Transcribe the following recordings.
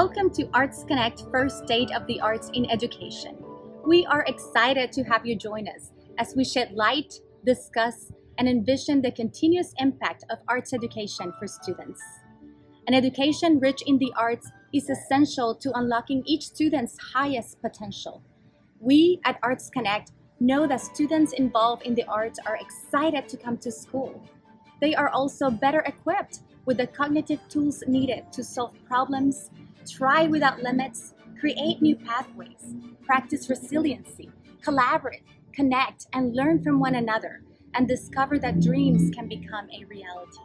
Welcome to Arts Connect First State of the Arts in Education. We are excited to have you join us as we shed light, discuss, and envision the continuous impact of arts education for students. An education rich in the arts is essential to unlocking each student's highest potential. We at Arts Connect know that students involved in the arts are excited to come to school. They are also better equipped with the cognitive tools needed to solve problems, try without limits, create new pathways, practice resiliency, collaborate, connect, and learn from one another, and discover that dreams can become a reality.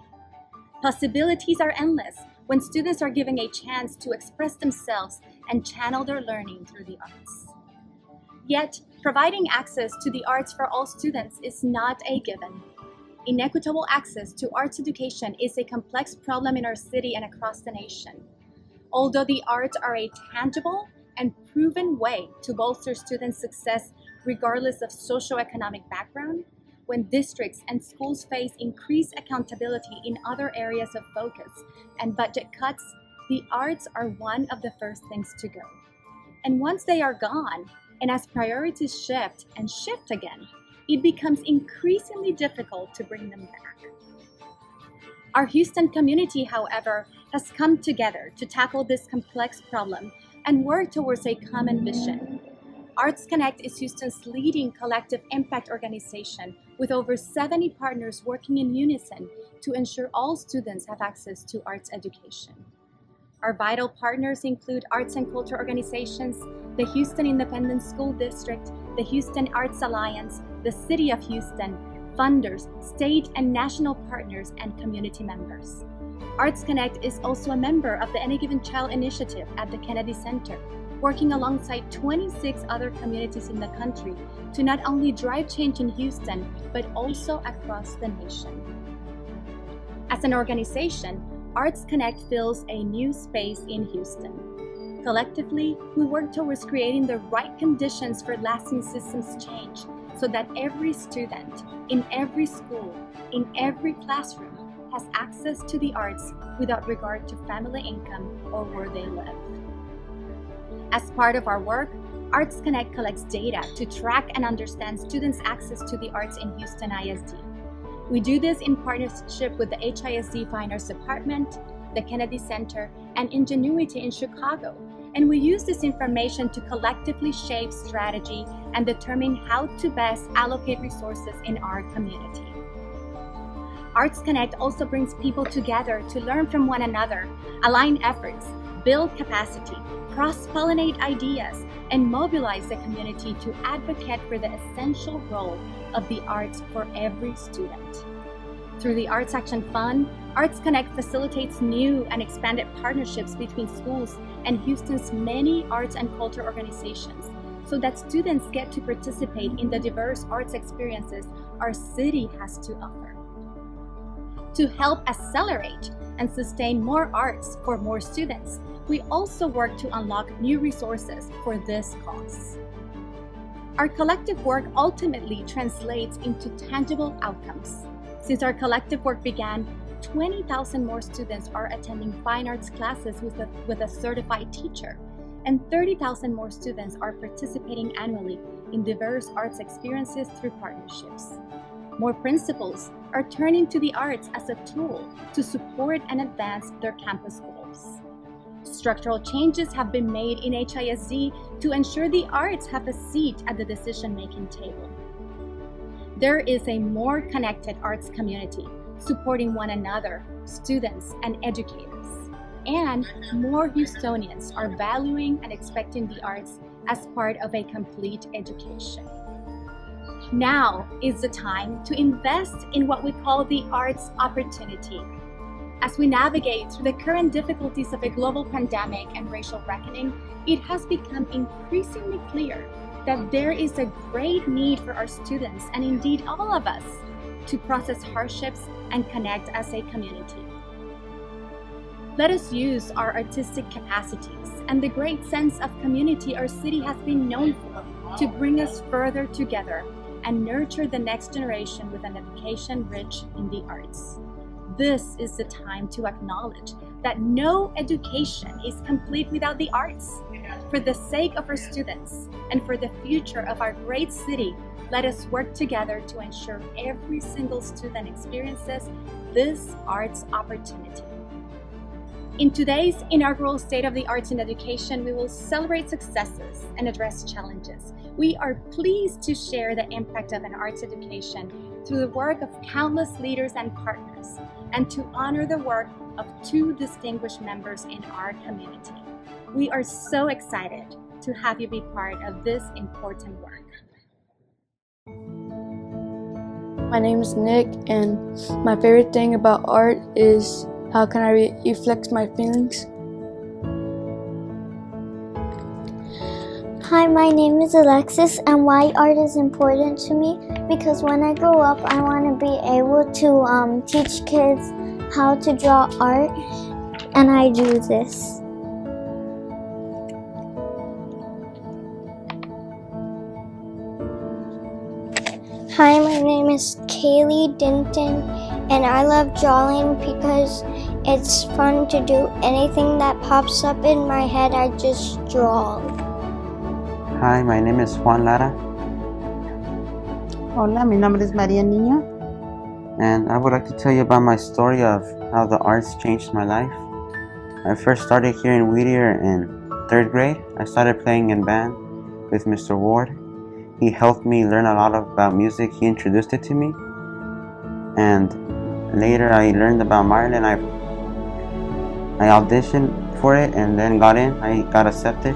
Possibilities are endless when students are given a chance to express themselves and channel their learning through the arts. Yet, providing access to the arts for all students is not a given. Inequitable access to arts education is a complex problem in our city and across the nation. Although the arts are a tangible and proven way to bolster students' success regardless of socioeconomic background, when districts and schools face increased accountability in other areas of focus and budget cuts, the arts are one of the first things to go. And once they are gone, and as priorities shift and shift again, it becomes increasingly difficult to bring them back. Our Houston community, however, has come together to tackle this complex problem and work towards a common vision. Arts Connect is Houston's leading collective impact organization with over 70 partners working in unison to ensure all students have access to arts education. Our vital partners include arts and culture organizations, the Houston Independent School District, the Houston Arts Alliance, the City of Houston, funders, state and national partners, and community members. Arts Connect is also a member of the Any Given Child initiative at the Kennedy Center, working alongside 26 other communities in the country to not only drive change in Houston, but also across the nation. As an organization, Arts Connect fills a new space in Houston. Collectively, we work towards creating the right conditions for lasting systems change so that every student, in every school, in every classroom, has access to the arts without regard to family income or where they live. As part of our work, Arts Connect collects data to track and understand students' access to the arts in Houston ISD. We do this in partnership with the HISD Fine Arts Department, the Kennedy Center, and Ingenuity in Chicago, and we use this information to collectively shape strategy and determine how to best allocate resources in our community. Arts Connect also brings people together to learn from one another, align efforts, build capacity, cross-pollinate ideas, and mobilize the community to advocate for the essential role of the arts for every student. Through the Arts Action Fund, Arts Connect facilitates new and expanded partnerships between schools and Houston's many arts and culture organizations so that students get to participate in the diverse arts experiences our city has to offer. To help accelerate and sustain more arts for more students, we also work to unlock new resources for this cause. Our collective work ultimately translates into tangible outcomes. Since our collective work began, 20,000 more students are attending fine arts classes with a certified teacher, and 30,000 more students are participating annually in diverse arts experiences through partnerships. More principals are turning to the arts as a tool to support and advance their campus goals. Structural changes have been made in HISD to ensure the arts have a seat at the decision-making table. There is a more connected arts community, supporting one another, students, and educators. And more Houstonians are valuing and expecting the arts as part of a complete education. Now is the time to invest in what we call the arts opportunity. As we navigate through the current difficulties of a global pandemic and racial reckoning, it has become increasingly clear that there is a great need for our students, and indeed all of us, to process hardships and connect as a community. Let us use our artistic capacities and the great sense of community our city has been known for to bring us further together and nurture the next generation with an education rich in the arts. This is the time to acknowledge that no education is complete without the arts. For the sake of our students and for the future of our great city, let us work together to ensure every single student experiences this arts opportunity. In today's inaugural State of the Arts in Education, we will celebrate successes and address challenges. We are pleased to share the impact of an arts education through the work of countless leaders and partners, and to honor the work of 2 distinguished members in our community. We are so excited to have you be part of this important work. My name is Nick, and my favorite thing about art is how can I reflect my feelings. Hi, my name is Alexis, and why art is important to me because when I grow up I want to be able to teach kids how to draw art, and I do this. Hi, my name is Kaylee Denton, and I love drawing because it's fun to do. Anything that pops up in my head, I just draw. Hi, my name is Juan Lara. Hola, mi nombre es María Niño. And I would like to tell you about my story of how the arts changed my life. I first started here in Whittier in 3rd grade. I started playing in band with Mr. Ward. He helped me learn a lot about music. He introduced it to me. And later I learned about Maryland. I auditioned for it and then got in. I got accepted.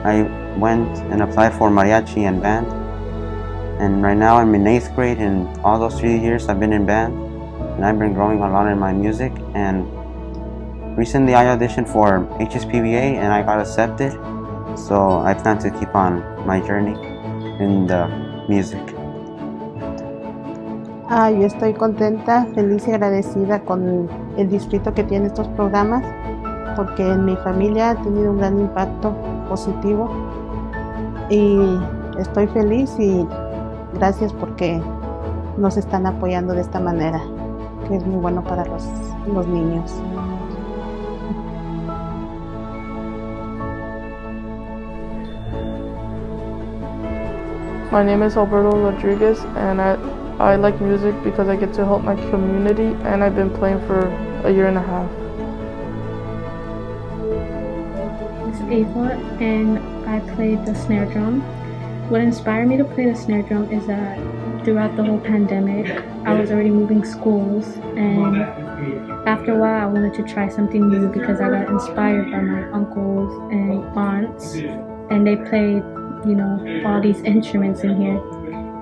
I went and applied for mariachi and band. And right now I'm in 8th grade, and all those 3 years I've been in band. And I've been growing a lot in my music. And recently I auditioned for HSPBA and I got accepted. So I plan to keep on my journey in the music. Yo estoy contenta, feliz y agradecida con el distrito que tiene estos programas, porque en mi familia ha tenido un gran impacto positivo y estoy feliz y gracias porque nos están apoyando de esta manera, que es muy bueno para los niños. My name is Alberto Rodriguez, and I like music because I get to help my community, and I've been playing for a year and a half. It's Ava, and I played the snare drum. What inspired me to play the snare drum is that throughout the whole pandemic, I was already moving schools, and after a while I wanted to try something new because I got inspired by my uncles and aunts, and they played all these instruments in here,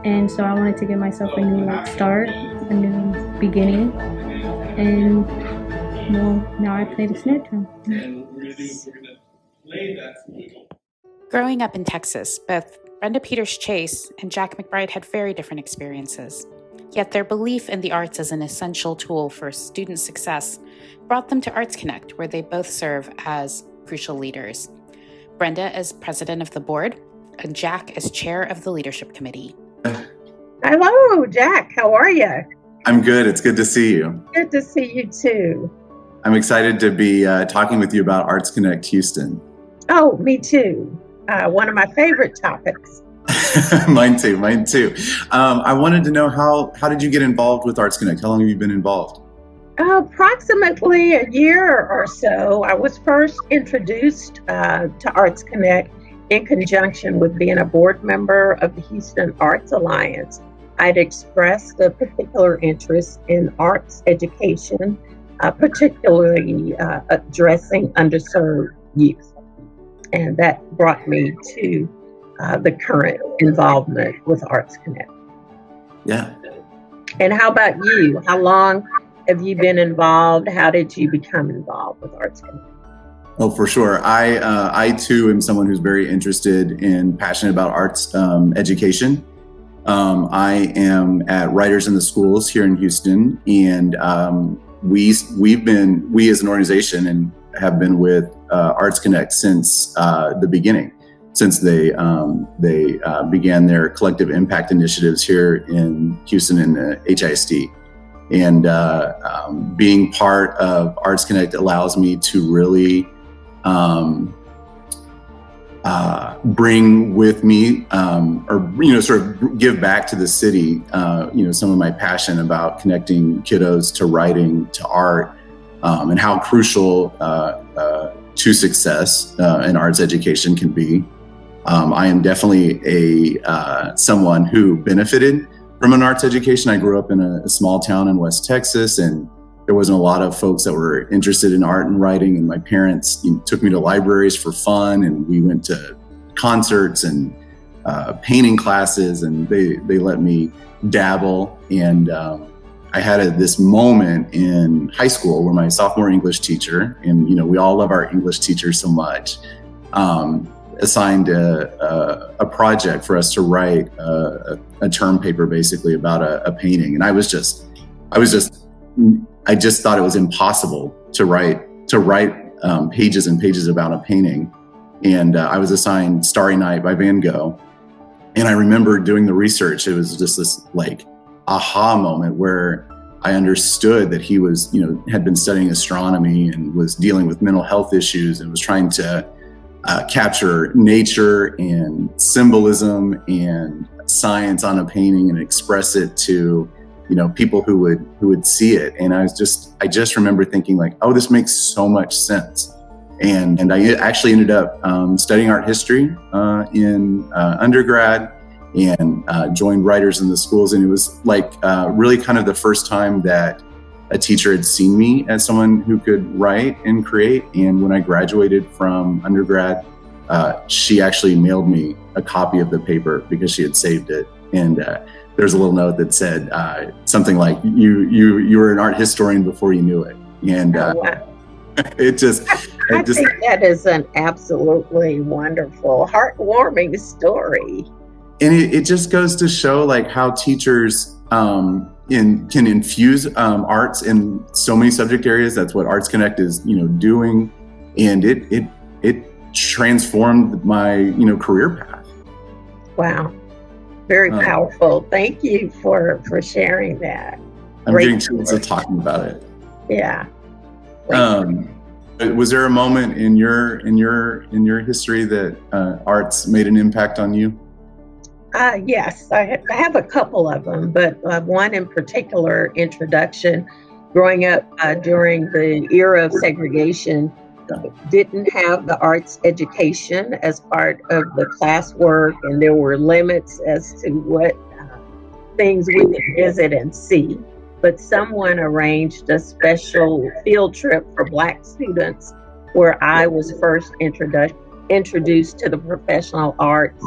and so I wanted to give myself a new start, a new beginning, and now I play the snare drum. Growing up in Texas, both Brenda Peters Chase and Jack McBride had very different experiences. Yet their belief in the arts as an essential tool for student success brought them to Arts Connect, where they both serve as crucial leaders. Brenda is president of the board, and Jack is chair of the leadership committee. Hello, Jack. How are you? I'm good. It's good to see you. Good to see you too. I'm excited to be talking with you about Arts Connect Houston. Oh, me too. One of my favorite topics. Mine too. I wanted to know how did you get involved with Arts Connect? How long have you been involved? Approximately a year or so. I was first introduced to Arts Connect in conjunction with being a board member of the Houston Arts Alliance. I'd expressed a particular interest in arts education, particularly addressing underserved youth. And that brought me to the current involvement with Arts Connect. Yeah. And how about you? How long have you been involved? How did you become involved with Arts Connect? Oh, for sure. I too am someone who's very interested and passionate about arts education. I am at Writers in the Schools here in Houston, and we as an organization and have been with Arts Connect since the beginning, since they began their collective impact initiatives here in Houston in the HISD. And being part of Arts Connect allows me to really bring with me, or sort of give back to the city, some of my passion about connecting kiddos to writing, to art, and how crucial to success in arts education can be. I am definitely someone who benefited from an arts education. I grew up in a small town in West Texas, and there wasn't a lot of folks that were interested in art and writing. And my parents took me to libraries for fun, and we went to concerts and painting classes, and they let me dabble. And I had this moment in high school where my sophomore English teacher, and we all love our English teachers so much, assigned a project for us to write a term paper, basically about a painting. And I just thought it was impossible to write pages and pages about a painting. And I was assigned Starry Night by Van Gogh. And I remember doing the research. It was just this aha moment where I understood that he was, had been studying astronomy and was dealing with mental health issues and was trying to capture nature and symbolism and science on a painting and express it to, people who would see it. And I just remember thinking oh, this makes so much sense. And I actually ended up studying art history in undergrad and joined Writers in the Schools. And it was really kind of the first time that a teacher had seen me as someone who could write and create. And when I graduated from undergrad, she actually mailed me a copy of the paper because she had saved it. And there's a little note that said something like, you were an art historian before you knew it. And wow. I think that is an absolutely wonderful, heartwarming story. And it just goes to show how teachers can infuse arts in so many subject areas. That's what Arts Connect is, doing, and it transformed my career path. Wow, very powerful. Thank you for sharing that. I'm getting chills of talking about it. Yeah. Was there a moment in your history that arts made an impact on you? Yes, I have a couple of them, but one in particular, introduction. Growing up during the era of segregation, didn't have the arts education as part of the classwork, and there were limits as to what things we could visit and see. But someone arranged a special field trip for Black students where I was first introduced to the professional arts,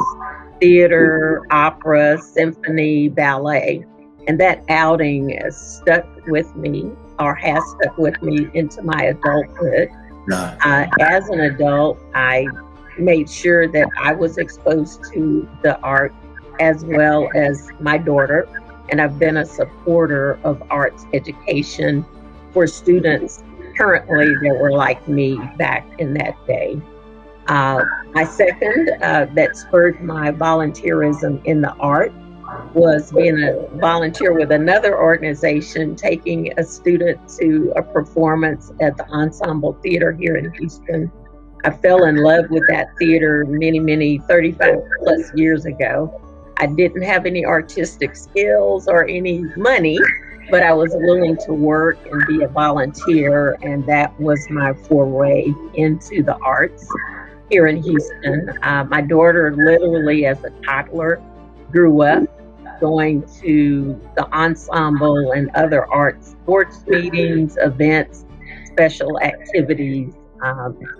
theater, opera, symphony, ballet. And that outing has stuck with me, or has stuck with me into my adulthood. As an adult, I made sure that I was exposed to the art as well as my daughter. And I've been a supporter of arts education for students currently that were like me back in that day. My second that spurred my volunteerism in the art was being a volunteer with another organization, taking a student to a performance at the Ensemble Theater here in Houston. I fell in love with that theater many 35 plus years ago. I didn't have any artistic skills or any money, but I was willing to work and be a volunteer, and that was my foray into the arts here in Houston. My daughter literally as a toddler grew up going to the ensemble and other art sports meetings, events, special activities.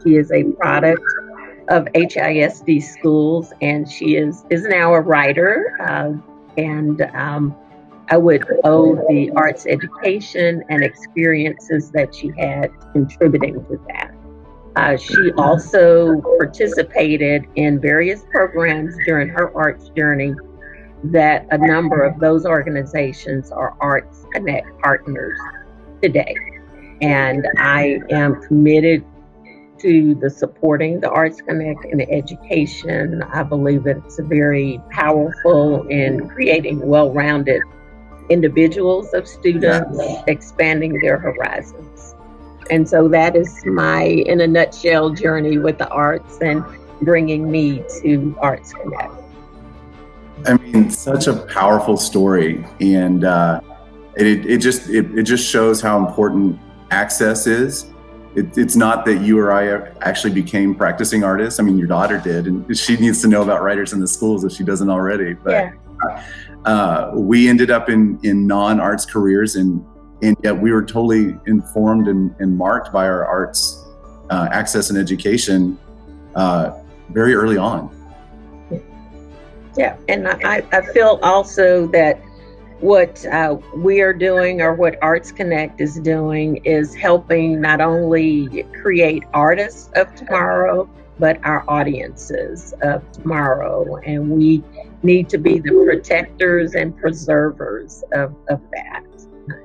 She is a product of HISD schools, and she is now a writer, and I would owe the arts education and experiences that she had contributing to that. She also participated in various programs during her arts journey that a number of those organizations are Arts Connect partners today. And I am committed to the supporting the Arts Connect and education. I believe that it's very powerful in creating well-rounded individuals of students, expanding their horizons. And so that is my, in a nutshell, journey with the arts and bringing me to Arts Connect. I mean, such a powerful story, and it just shows how important access is. It's not that you or I actually became practicing artists. I mean, your daughter did, and she needs to know about Writers in the Schools if she doesn't already. But we ended up in non-arts careers, and yet we were totally informed and marked by our arts access and education very early on. Yeah, and I feel also that what we are doing, or what Arts Connect is doing, is helping not only create artists of tomorrow, but our audiences of tomorrow. And we need to be the protectors and preservers of that.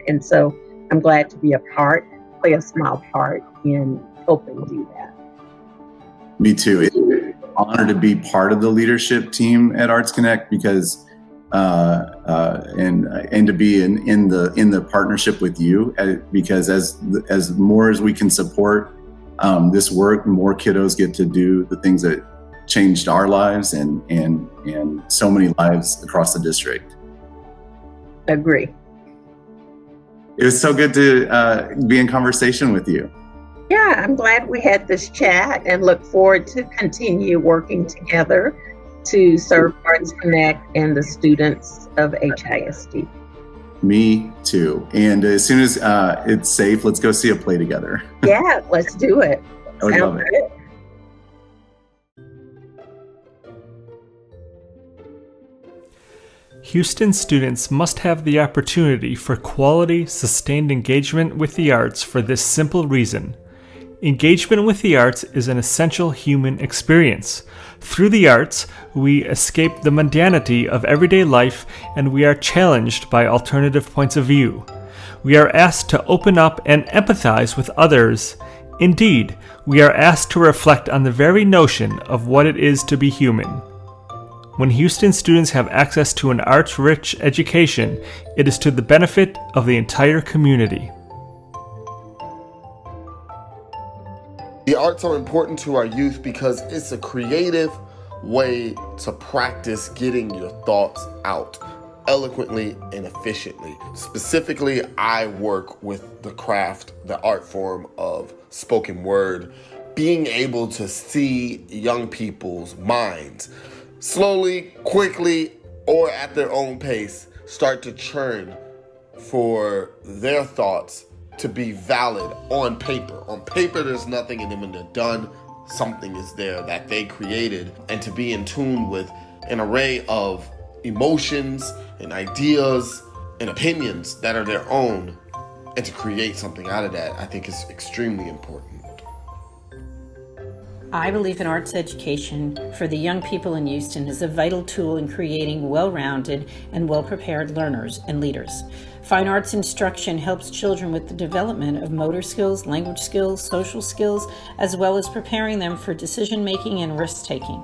And so I'm glad to be play a small part in helping do that. Me too. It's an honor to be part of the leadership team at Arts Connect, because and to be in the partnership with you, because as more as we can support this work, more kiddos get to do the things that changed our lives and so many lives across the district. Agree. It was so good to be in conversation with you. Yeah, I'm glad we had this chat, and look forward to continue working together to serve Arts Connect and the students of HISD. Me too. And as soon as it's safe, let's go see a play together. Yeah, let's do it. I would love it. Houston students must have the opportunity for quality, sustained engagement with the arts for this simple reason. Engagement with the arts is an essential human experience. Through the arts, we escape the mundanity of everyday life, and we are challenged by alternative points of view. We are asked to open up and empathize with others. Indeed, we are asked to reflect on the very notion of what it is to be human. When Houston students have access to an arts-rich education, it is to the benefit of the entire community. The arts are important to our youth because it's a creative way to practice getting your thoughts out eloquently and efficiently. Specifically, I work with the craft, the art form of spoken word, being able to see young people's minds slowly, quickly, or at their own pace start to churn for their thoughts to be valid on paper. On paper, there's nothing, and then when they're done, something is there that they created. And to be in tune with an array of emotions and ideas and opinions that are their own, and to create something out of that, I think is extremely important. I believe in arts education for the young people in Houston is a vital tool in creating well-rounded and well-prepared learners and leaders. Fine arts instruction helps children with the development of motor skills, language skills, social skills, as well as preparing them for decision-making and risk-taking.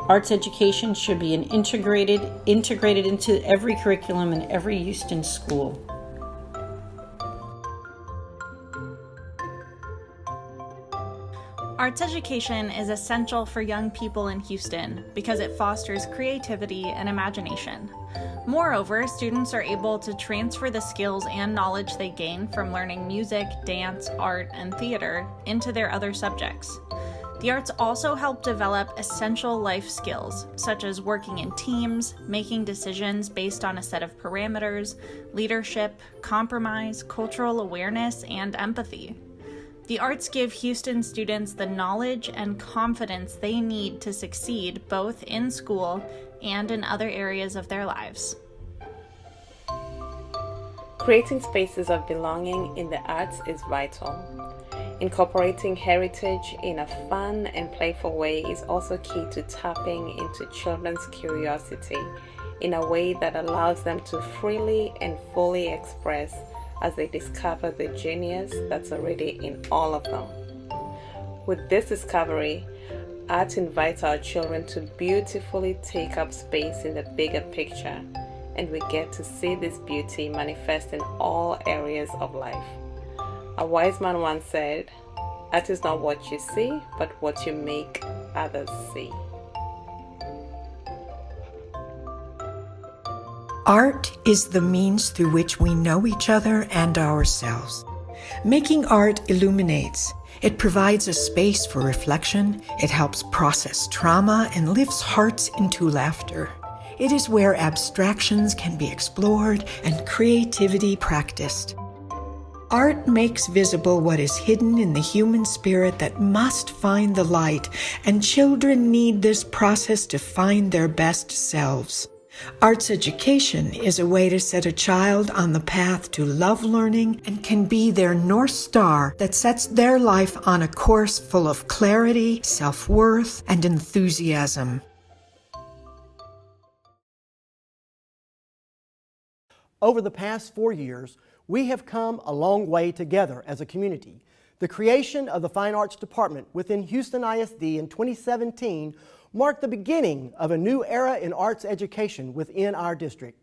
Arts education should be integrated into every curriculum in every Houston school. Arts education is essential for young people in Houston because it fosters creativity and imagination. Moreover, students are able to transfer the skills and knowledge they gain from learning music, dance, art, and theater into their other subjects. The arts also help develop essential life skills, such as working in teams, making decisions based on a set of parameters, leadership, compromise, cultural awareness, and empathy. The arts give Houston students the knowledge and confidence they need to succeed both in school and in other areas of their lives. Creating spaces of belonging in the arts is vital. Incorporating heritage in a fun and playful way is also key to tapping into children's curiosity in a way that allows them to freely and fully express as they discover the genius that's already in all of them. With this discovery, art invites our children to beautifully take up space in the bigger picture and we get to see this beauty manifest in all areas of life. A wise man once said, "Art is not what you see, but what you make others see." Art is the means through which we know each other and ourselves. Making art illuminates. It provides a space for reflection. It helps process trauma and lifts hearts into laughter. It is where abstractions can be explored and creativity practiced. Art makes visible what is hidden in the human spirit that must find the light, and children need this process to find their best selves. Arts education is a way to set a child on the path to love learning and can be their North Star that sets their life on a course full of clarity, self-worth, and enthusiasm. Over the past 4 years, we have come a long way together as a community. The creation of the Fine Arts Department within Houston ISD in 2017 marked the beginning of a new era in arts education within our district.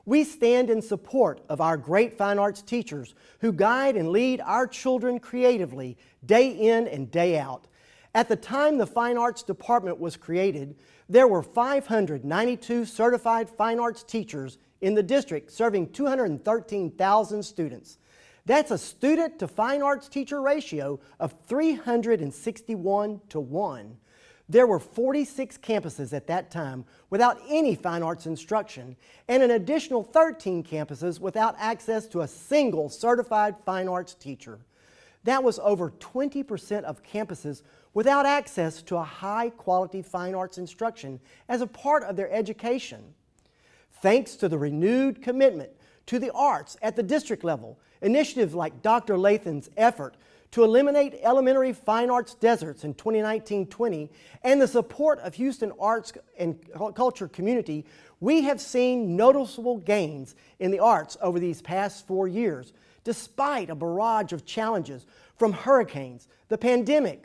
We stand in support of our great fine arts teachers who guide and lead our children creatively day in and day out. At the time the Fine Arts Department was created, there were 592 certified fine arts teachers in the district serving 213,000 students. That's a student to fine arts teacher ratio of 361 to 1. There were 46 campuses at that time without any fine arts instruction, and an additional 13 campuses without access to a single certified fine arts teacher. That was over 20% of campuses without access to a high-quality fine arts instruction as a part of their education. Thanks to the renewed commitment to the arts at the district level, initiatives like Dr. Lathan's effort to eliminate elementary fine arts deserts in 2019-20, and the support of Houston arts and culture community, we have seen noticeable gains in the arts over these past 4 years, despite a barrage of challenges from hurricanes, the pandemic,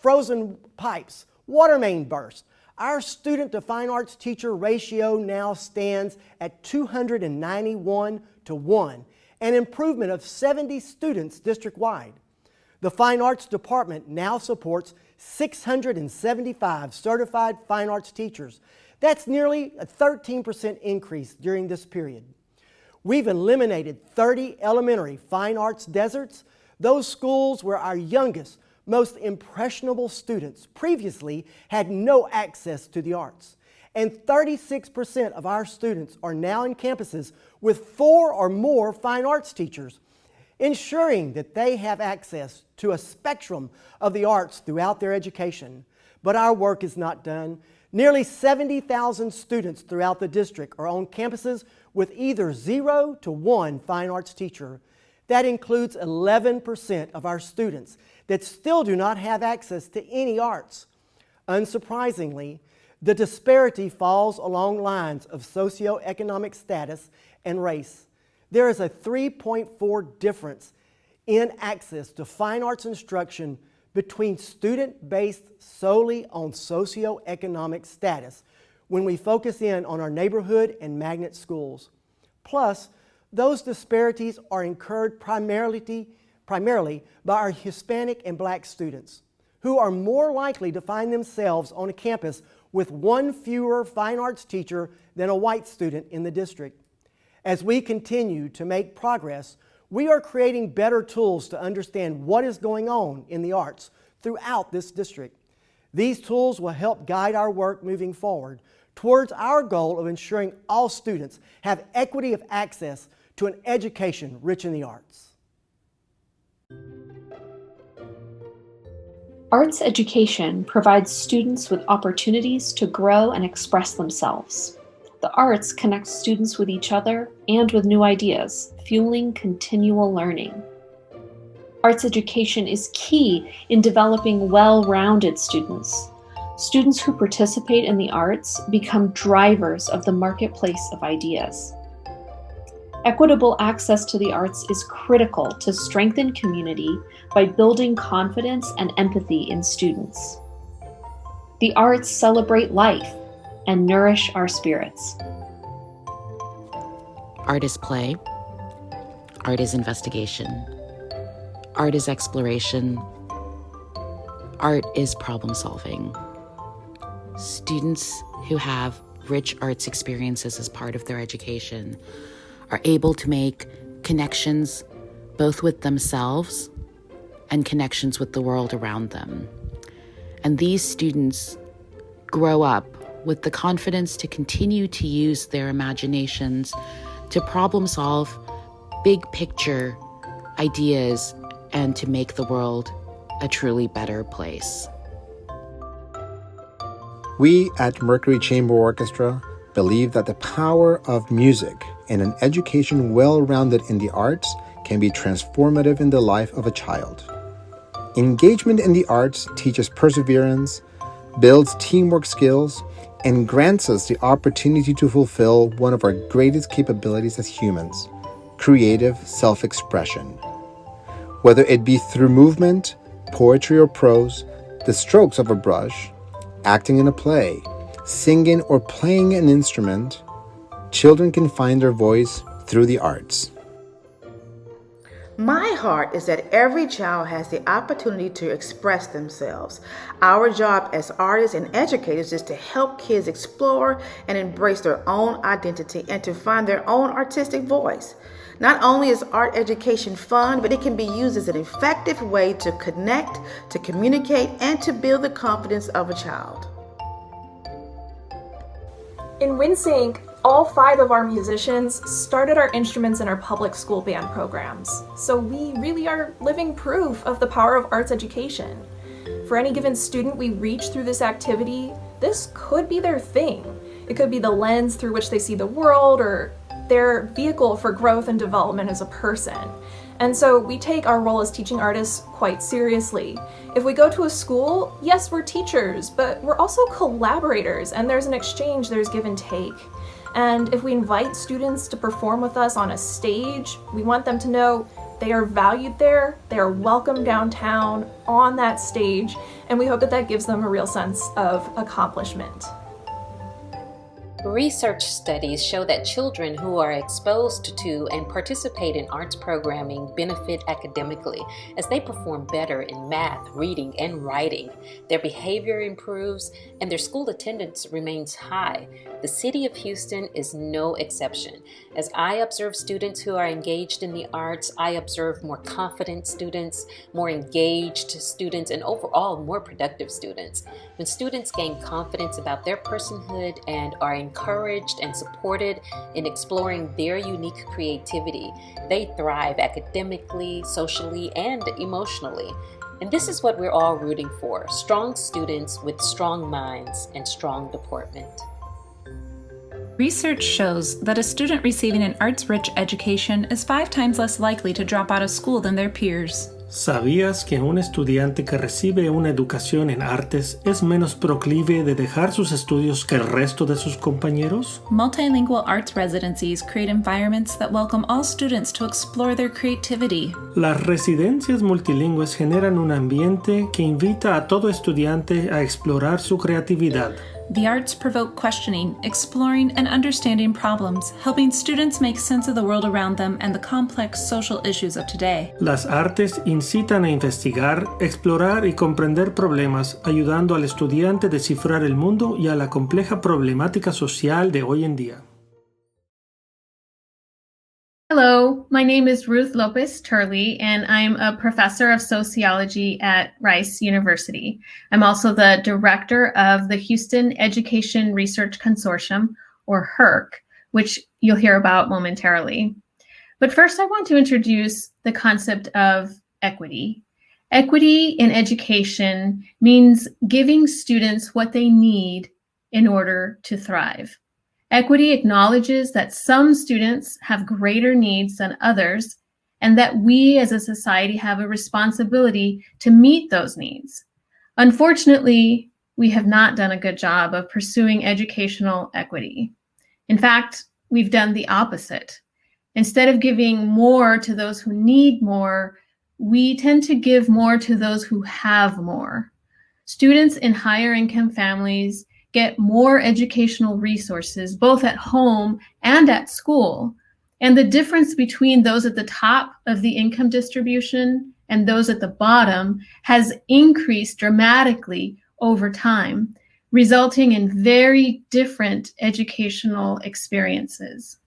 frozen pipes, water main bursts. Our student to fine arts teacher ratio now stands at 291 to 1, an improvement of 70 students district-wide. The Fine Arts Department now supports 675 certified fine arts teachers. That's nearly a 13% increase during this period. We've eliminated 30 elementary fine arts deserts, those schools where our youngest, most impressionable students previously had no access to the arts. And 36% of our students are now in campuses with 4 or more fine arts teachers, ensuring that they have access to a spectrum of the arts throughout their education. But our work is not done. Nearly 70,000 students throughout the district are on campuses with either 0 to 1 fine arts teacher. That includes 11% of our students that still do not have access to any arts. Unsurprisingly, the disparity falls along lines of socioeconomic status and race. There is a 3.4 difference in access to fine arts instruction between students based solely on socioeconomic status when we focus in on our neighborhood and magnet schools. Plus, those disparities are incurred primarily by our Hispanic and Black students, who are more likely to find themselves on a campus with 1 fewer fine arts teacher than a white student in the district. As we continue to make progress, we are creating better tools to understand what is going on in the arts throughout this district. These tools will help guide our work moving forward towards our goal of ensuring all students have equity of access to an education rich in the arts. Arts education provides students with opportunities to grow and express themselves. The arts connect students with each other and with new ideas, fueling continual learning. Arts education is key in developing well-rounded students. Students who participate in the arts become drivers of the marketplace of ideas. Equitable access to the arts is critical to strengthen community by building confidence and empathy in students. The arts celebrate life and nourish our spirits. Art is play. Art is investigation. Art is exploration. Art is problem solving. Students who have rich arts experiences as part of their education are able to make connections both with themselves and connections with the world around them. And these students grow up with the confidence to continue to use their imaginations to problem solve big picture ideas and to make the world a truly better place. We at Mercury Chamber Orchestra believe that the power of music and an education well-rounded in the arts can be transformative in the life of a child. Engagement in the arts teaches perseverance, builds teamwork skills, and grants us the opportunity to fulfill one of our greatest capabilities as humans, creative self-expression. Whether it be through movement, poetry or prose, the strokes of a brush, acting in a play, singing or playing an instrument, children can find their voice through the arts. My heart is that every child has the opportunity to express themselves. Our job as artists and educators is to help kids explore and embrace their own identity and to find their own artistic voice. Not only is art education fun, but it can be used as an effective way to connect, to communicate, and to build the confidence of a child. In WinSync, all 5 of our musicians started our instruments in our public school band programs. So we really are living proof of the power of arts education. For any given student we reach through this activity, this could be their thing. It could be the lens through which they see the world or their vehicle for growth and development as a person. And so we take our role as teaching artists quite seriously. If we go to a school, yes, we're teachers, but we're also collaborators, and there's an exchange, there's give and take. And if we invite students to perform with us on a stage, we want them to know they are valued there, they are welcome downtown on that stage, and we hope that that gives them a real sense of accomplishment. Research studies show that children who are exposed to and participate in arts programming benefit academically as they perform better in math, reading, and writing. Their behavior improves and their school attendance remains high. The city of Houston is no exception. As I observe students who are engaged in the arts, I observe more confident students, more engaged students, and overall more productive students. When students gain confidence about their personhood and are encouraged and supported in exploring their unique creativity, they thrive academically, socially, and emotionally. And this is what we're all rooting for: strong students with strong minds and strong deportment. Research shows that a student receiving an arts-rich education is 5 times less likely to drop out of school than their peers. ¿Sabías que un estudiante que recibe una educación en artes es menos proclive de dejar sus estudios que el resto de sus compañeros? Multilingual arts residencies create environments that welcome all students to explore their creativity. Las residencias multilingües generan un ambiente que invita a todo estudiante a explorar su creatividad. The arts provoke questioning, exploring, and understanding problems, helping students make sense of the world around them and the complex social issues of today. Las artes incitan a investigar, explorar y comprender problemas, ayudando al estudiante a descifrar el mundo y a la compleja problemática social de hoy en día. Hello, my name is Ruth Lopez Turley, and I'm a professor of sociology at Rice University. I'm also the director of the Houston Education Research Consortium, or HERC, which you'll hear about momentarily. But first, I want to introduce the concept of equity. Equity in education means giving students what they need in order to thrive. Equity acknowledges that some students have greater needs than others, and that we as a society have a responsibility to meet those needs. Unfortunately, we have not done a good job of pursuing educational equity. In fact, we've done the opposite. Instead of giving more to those who need more, we tend to give more to those who have more. Students in higher income families get more educational resources, both at home and at school, And the difference between those at the top of the income distribution and those at the bottom has increased dramatically over time, resulting in very different educational experiences.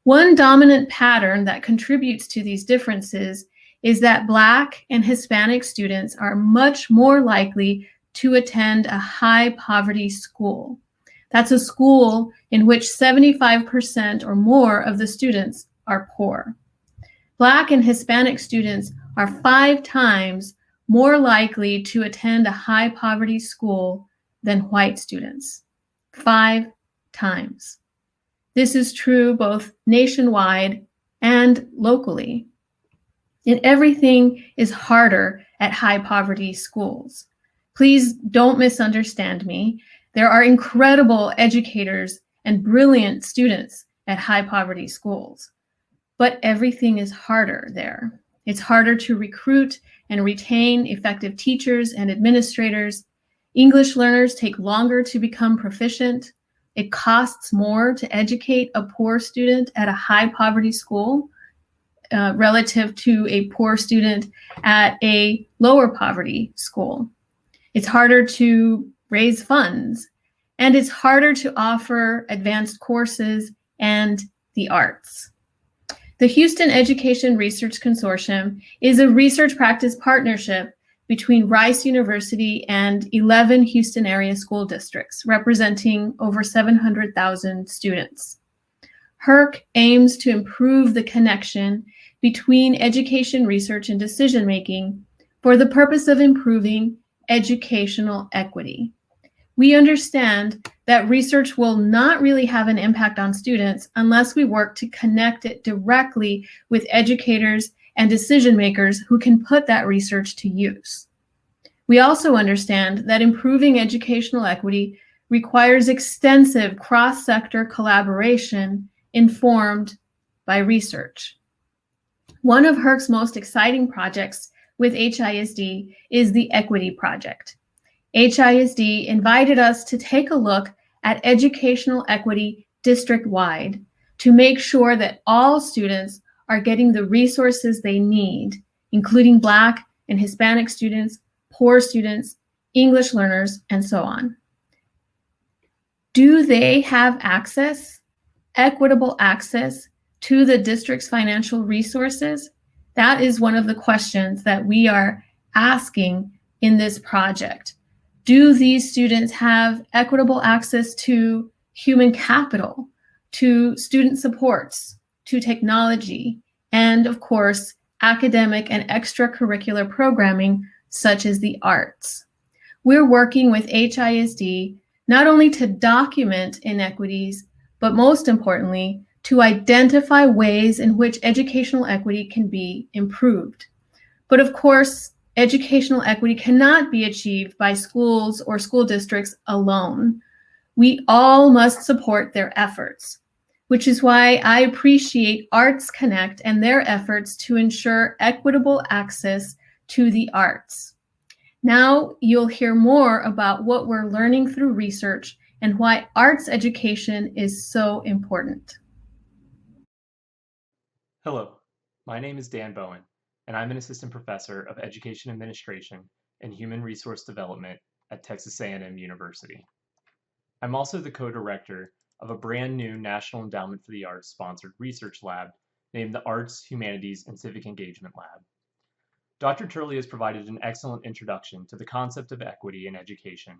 One dominant pattern that contributes to these differences is that Black and Hispanic students are much more likely to attend a high poverty school. That's a school in which 75% or more of the students are poor. Black and Hispanic students are 5 times more likely to attend a high poverty school than white students. 5 times. This is true both nationwide and locally. And everything is harder at high poverty schools. Please don't misunderstand me. There are incredible educators and brilliant students at high poverty schools, but everything is harder there. It's harder to recruit and retain effective teachers and administrators. English learners take longer to become proficient. It costs more to educate a poor student at a high poverty school relative to a poor student at a lower poverty school. It's harder to raise funds, and it's harder to offer advanced courses and the arts. The Houston Education Research Consortium is a research practice partnership between Rice University and 11 Houston area school districts, representing over 700,000 students. HERC aims to improve the connection between education research and decision-making for the purpose of improving educational equity. We understand that research will not really have an impact on students unless we work to connect it directly with educators and decision makers who can put that research to use. We also understand that improving educational equity requires extensive cross-sector collaboration informed by research. One of HERC's most exciting projects with HISD is the Equity Project. HISD invited us to take a look at educational equity district-wide to make sure that all students are getting the resources they need, including Black and Hispanic students, poor students, English learners, and so on. Do they have access, equitable access, to the district's financial resources? That is one of the questions that we are asking in this project. Do these students have equitable access to human capital, to student supports, to technology, and of course, academic and extracurricular programming such as the arts? We're working with HISD not only to document inequities, but most importantly, to identify ways in which educational equity can be improved. But of course, educational equity cannot be achieved by schools or school districts alone. We all must support their efforts, which is why I appreciate Arts Connect and their efforts to ensure equitable access to the arts. Now you'll hear more about what we're learning through research and why arts education is so important. Hello, my name is Dan Bowen, and I'm an assistant professor of education administration and human resource development at Texas A&M University. I'm also the co-director of a brand new National Endowment for the Arts sponsored research lab named the Arts, Humanities, and Civic Engagement Lab. Dr. Turley has provided an excellent introduction to the concept of equity in education,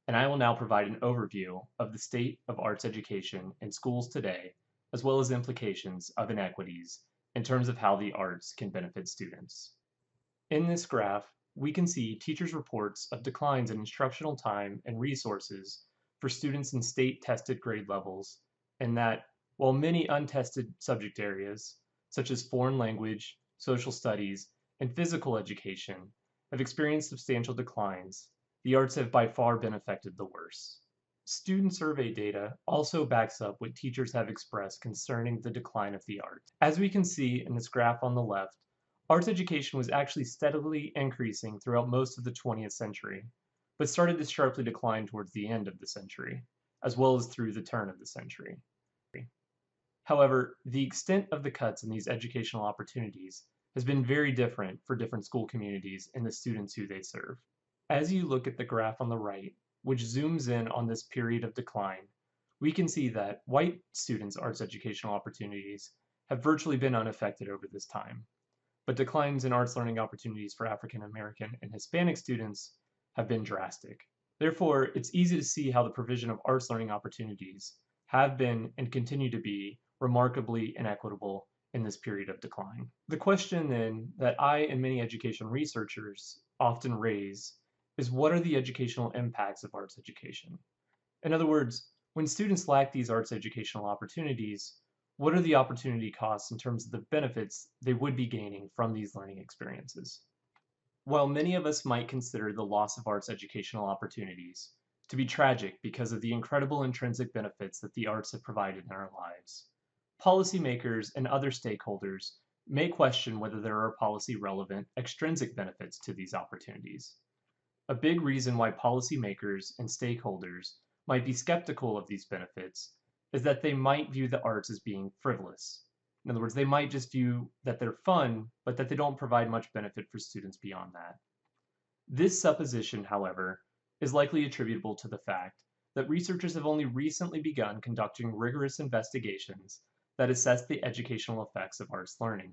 and I will now provide an overview of the state of arts education in schools today, as well as implications of inequities in terms of how the arts can benefit students. In this graph, we can see teachers' reports of declines in instructional time and resources for students in state-tested grade levels, and that while many untested subject areas, such as foreign language, social studies, and physical education, have experienced substantial declines, the arts have by far been affected the worst. Student survey data also backs up what teachers have expressed concerning the decline of the arts. As we can see in this graph on the left, arts education was actually steadily increasing throughout most of the 20th century, but started to sharply decline towards the end of the century, as well as through the turn of the century. However, the extent of the cuts in these educational opportunities has been very different for different school communities and the students who they serve. As you look at the graph on the right, which zooms in on this period of decline, we can see that white students' arts educational opportunities have virtually been unaffected over this time, but declines in arts learning opportunities for African American and Hispanic students have been drastic. Therefore, it's easy to see how the provision of arts learning opportunities have been and continue to be remarkably inequitable in this period of decline. The question then that I and many education researchers often raise is, what are the educational impacts of arts education? In other words, when students lack these arts educational opportunities, what are the opportunity costs in terms of the benefits they would be gaining from these learning experiences? While many of us might consider the loss of arts educational opportunities to be tragic because of the incredible intrinsic benefits that the arts have provided in our lives, policymakers and other stakeholders may question whether there are policy-relevant extrinsic benefits to these opportunities. A big reason why policymakers and stakeholders might be skeptical of these benefits is that they might view the arts as being frivolous. In other words, they might just view that they're fun, but that they don't provide much benefit for students beyond that. This supposition, however, is likely attributable to the fact that researchers have only recently begun conducting rigorous investigations that assess the educational effects of arts learning.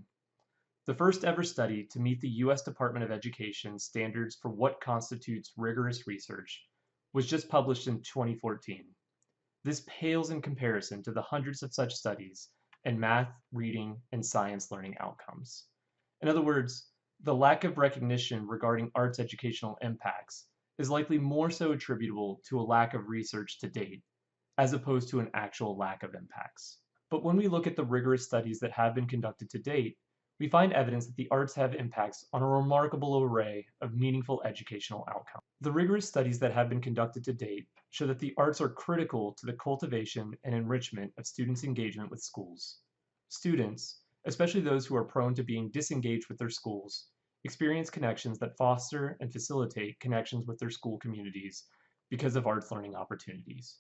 The first ever study to meet the U.S. Department of Education standards for what constitutes rigorous research was just published in 2014. This pales in comparison to the hundreds of such studies in math, reading, and science learning outcomes. In other words, the lack of recognition regarding arts educational impacts is likely more so attributable to a lack of research to date, as opposed to an actual lack of impacts. But when we look at the rigorous studies that have been conducted to date, we find evidence that the arts have impacts on a remarkable array of meaningful educational outcomes. The rigorous studies that have been conducted to date show that the arts are critical to the cultivation and enrichment of students' engagement with schools. Students, especially those who are prone to being disengaged with their schools, experience connections that foster and facilitate connections with their school communities because of arts learning opportunities.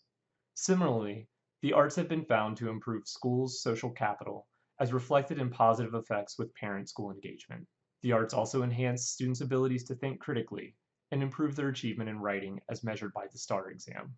Similarly, the arts have been found to improve schools' social capital as reflected in positive effects with parent-school engagement. The arts also enhance students' abilities to think critically and improve their achievement in writing as measured by the STAR exam.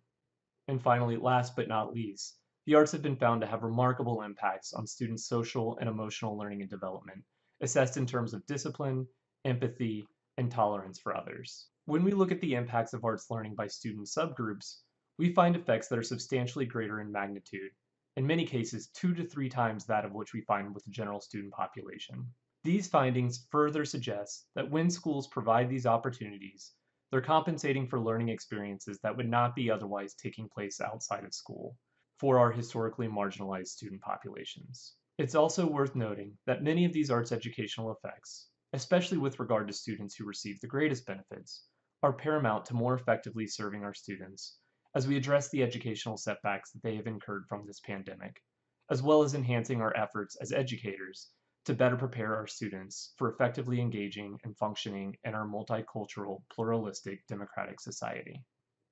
And finally, last but not least, the arts have been found to have remarkable impacts on students' social and emotional learning and development, assessed in terms of discipline, empathy, and tolerance for others. When we look at the impacts of arts learning by student subgroups, we find effects that are substantially greater in magnitude, in many cases 2 to 3 times that of which we find with the general student population. These findings further suggest that when schools provide these opportunities, they're compensating for learning experiences that would not be otherwise taking place outside of school for our historically marginalized student populations. It's also worth noting that many of these arts educational effects, especially with regard to students who receive the greatest benefits, are paramount to more effectively serving our students as we address the educational setbacks that they have incurred from this pandemic, as well as enhancing our efforts as educators to better prepare our students for effectively engaging and functioning in our multicultural, pluralistic, democratic society.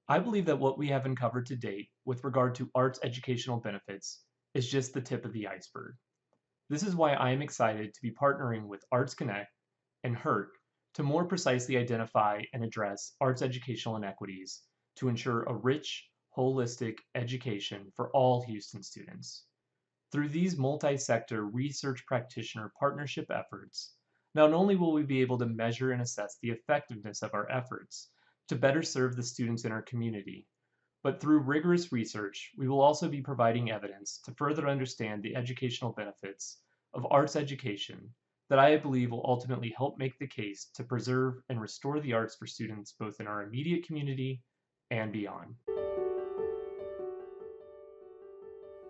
I believe that what we have uncovered to date with regard to arts educational benefits is just the tip of the iceberg. This is why I am excited to be partnering with Arts Connect and HERC to more precisely identify and address arts educational inequities to ensure a rich, holistic education for all Houston students. Through these multi-sector research practitioner partnership efforts, not only will we be able to measure and assess the effectiveness of our efforts to better serve the students in our community, but through rigorous research, we will also be providing evidence to further understand the educational benefits of arts education that I believe will ultimately help make the case to preserve and restore the arts for students both in our immediate community and beyond.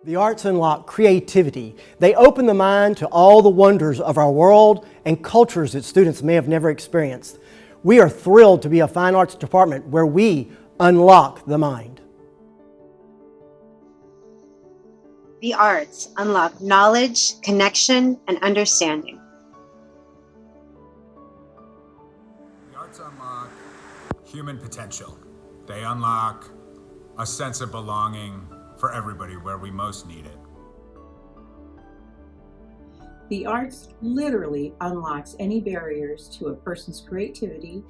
The arts unlock creativity. They open the mind to all the wonders of our world and cultures that students may have never experienced. We are thrilled to be a fine arts department where we unlock the mind. The arts unlock knowledge, connection, and understanding. The arts unlock human potential. They unlock a sense of belonging for everybody where we most need it. The arts literally unlocks any barriers to a person's creativity